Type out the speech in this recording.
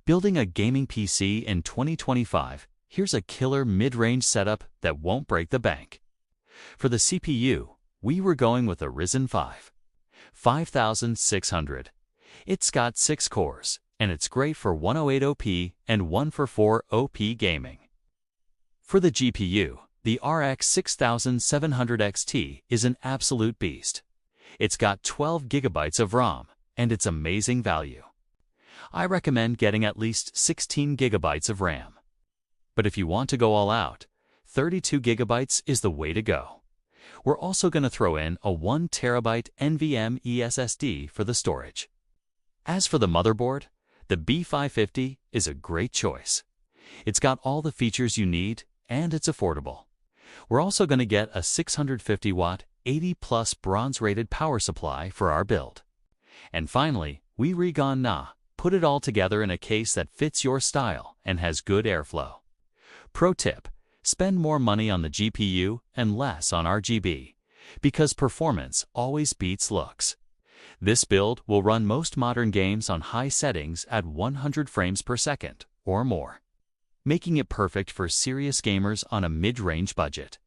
Building a gaming PC in 2025, here's a killer mid-range setup that won't break the bank. For the CPU, we were going with a Ryzen 5 5600. It's got 6 cores, and it's great for 108 OP and 144 OP gaming. For the GPU, the RX 6700 XT is an absolute beast. It's got 12 GB of ROM, and it's amazing value. I recommend getting at least 16 GB of RAM. But if you want to go all out, 32 GB is the way to go. We're also going to throw in a 1 TB NVMe SSD for the storage. As for the motherboard, the B550 is a great choice. It's got all the features you need, and it's affordable. We're also going to get a 650-watt, 80-plus bronze-rated power supply for our build. And finally, we put it all together in a case that fits your style and has good airflow. Pro tip: spend more money on the GPU and less on RGB, because performance always beats looks. This build will run most modern games on high settings at 100 frames per second or more, making it perfect for serious gamers on a mid-range budget.